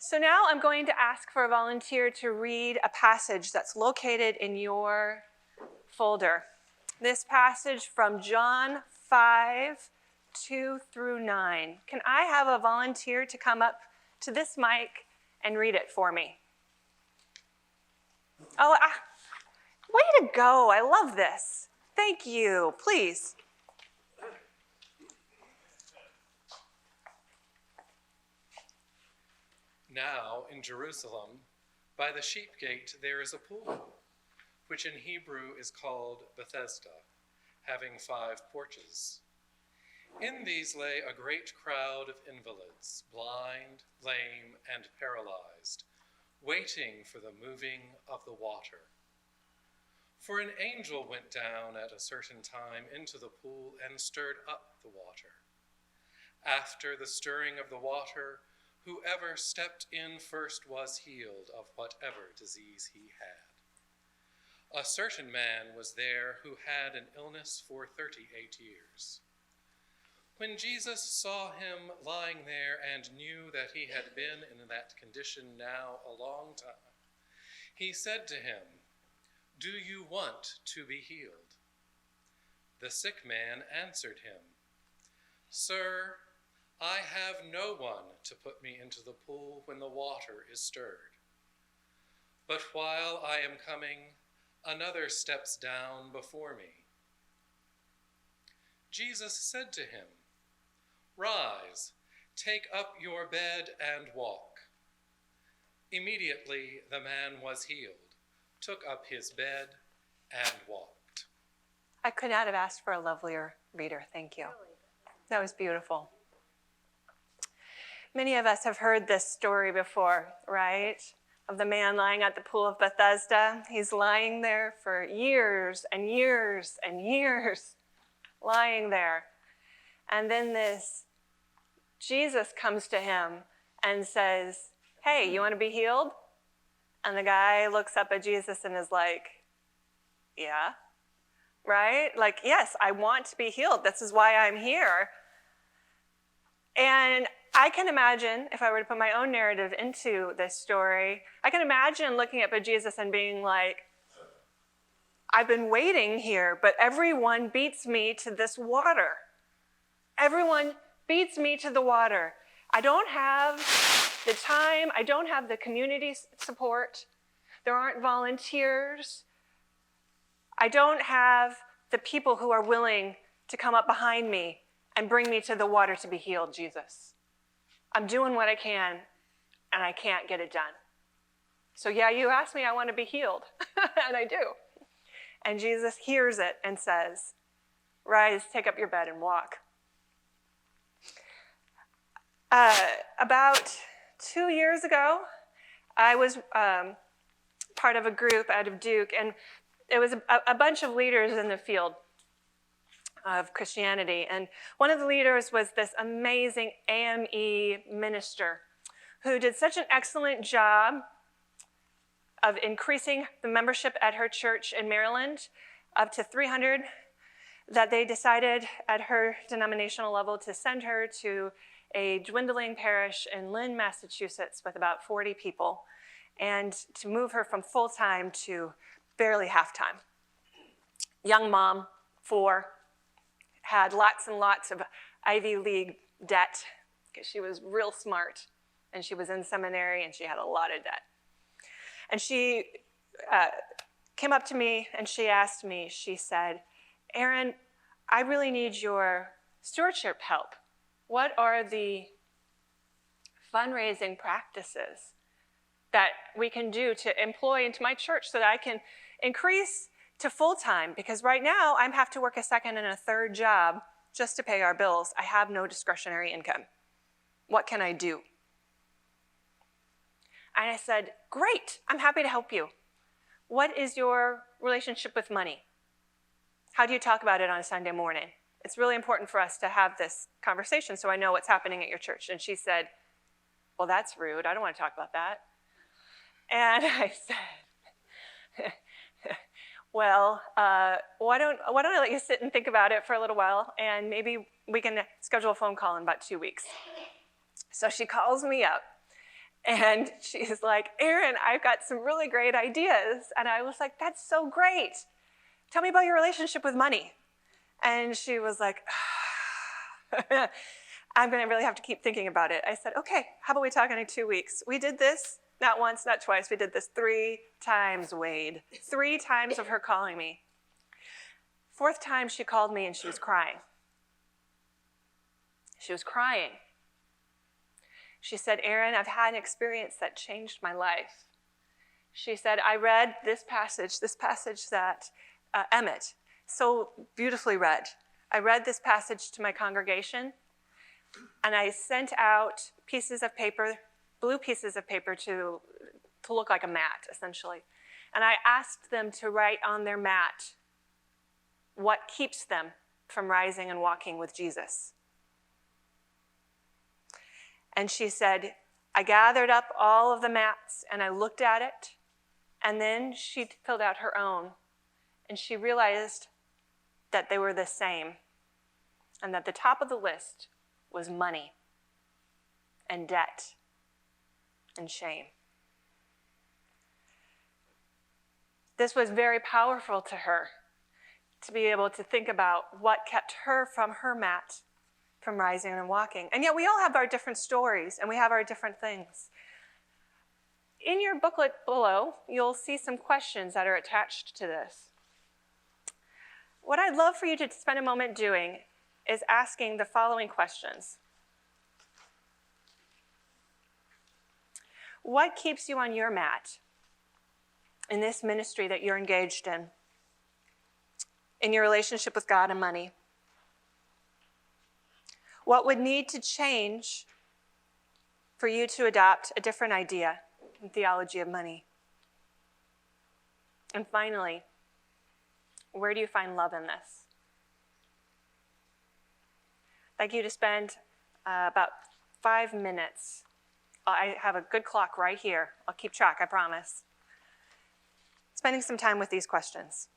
So now I'm going to ask for a volunteer to read a passage that's located in your folder. This passage from John 5, 2 through 9. Can I have a volunteer to come up to this mic and read it for me? Oh, way to go. I love this. Thank you. Please. Now in Jerusalem, by the sheep gate, there is a pool, which in Hebrew is called Bethesda, having 5 porches. In these lay a great crowd of invalids, blind, lame, and paralyzed, waiting for the moving of the water. For an angel went down at a certain time into the pool and stirred up the water. After the stirring of the water, whoever stepped in first was healed of whatever disease he had. A certain man was there who had an illness for 38 years. When Jesus saw him lying there and knew that he had been in that condition now a long time, he said to him, "Do you want to be healed?" The sick man answered him, "Sir, I have no one to put me into the pool when the water is stirred. But while I am coming, another steps down before me." Jesus said to him, "Rise, take up your bed and walk." Immediately the man was healed, took up his bed, and walked. I could not have asked for a lovelier reader. Thank you. That was beautiful. Many of us have heard this story before, right? Of the man lying at the pool of Bethesda. He's lying there for years and years and years, lying there. And then this Jesus comes to him and says, "Hey, you want to be healed?" And the guy looks up at Jesus and is like, "Yeah," right? Like, "Yes, I want to be healed. This is why I'm here." And I can imagine, if I were to put my own narrative into this story, I can imagine looking up at Jesus and being like, "I've been waiting here, but everyone beats me to this water. Everyone beats me to the water. I don't have the time. I don't have the community support. There aren't volunteers. I don't have the people who are willing to come up behind me and bring me to the water to be healed, Jesus. I'm doing what I can, and I can't get it done. So yeah, you asked me, I want to be healed, and I do." And Jesus hears it and says, "Rise, take up your bed, and walk." About 2 years ago, I was part of a group out of Duke, and it was a bunch of leaders in the field of Christianity. And one of the leaders was this amazing AME minister who did such an excellent job of increasing the membership at her church in Maryland up to 300 that they decided at her denominational level to send her to a dwindling parish in Lynn, Massachusetts with about 40 people, and to move her from full-time to barely half-time. Young mom, 4, had lots and lots of Ivy League debt because she was real smart, and she was in seminary, and she had a lot of debt. And she came up to me, and she asked me, she said, "Erin, I really need your stewardship help. What are the fundraising practices that we can do to employ into my church so that I can increase to full-time? Because right now I have to work a second and a third job just to pay our bills. I have no discretionary income. What can I do?" And I said, "Great, I'm happy to help you. What is your relationship with money? How do you talk about it on a Sunday morning? It's really important for us to have this conversation so I know what's happening at your church." And she said, "Well, that's rude. I don't want to talk about that." And I said, "Well, why don't I let you sit and think about it for a little while, and maybe we can schedule a phone call in about 2 weeks." So she calls me up, And she's like, Erin, I've got some really great ideas. And I was like, that's so great. Tell me about your relationship with money. And she was like, I'm going to really have to keep thinking about it. I said, okay, how about we talk in 2 weeks? We did this, not once, not twice. We did this 3 times, Wade. 3 times of her calling me. 4th time she called me and she was crying. She was crying. She said, Erin, I've had an experience that changed my life. She said, I read this passage that Emmett so beautifully read. I read this passage to my congregation, and I sent out pieces of paper, blue pieces of paper to look like a mat, essentially. And I asked them to write on their mat what keeps them from rising and walking with Jesus. And she said, I gathered up all of the mats and I looked at it, and then she filled out her own, and she realized that they were the same, and that the top of the list was money and debt and shame. This was very powerful to her, to be able to think about what kept her from her mat, from rising and walking. And yet we all have our different stories, and we have our different things. In your booklet below, you'll see some questions that are attached to this. What I'd love for you to spend a moment doing is asking the following questions. What keeps you on your mat in this ministry that you're engaged in your relationship with God and money? What would need to change for you to adopt a different idea in theology of money? And finally, where do you find love in this? I'd like you to spend about 5 minutes. I have a good clock right here. I'll keep track, I promise. Spending some time with these questions.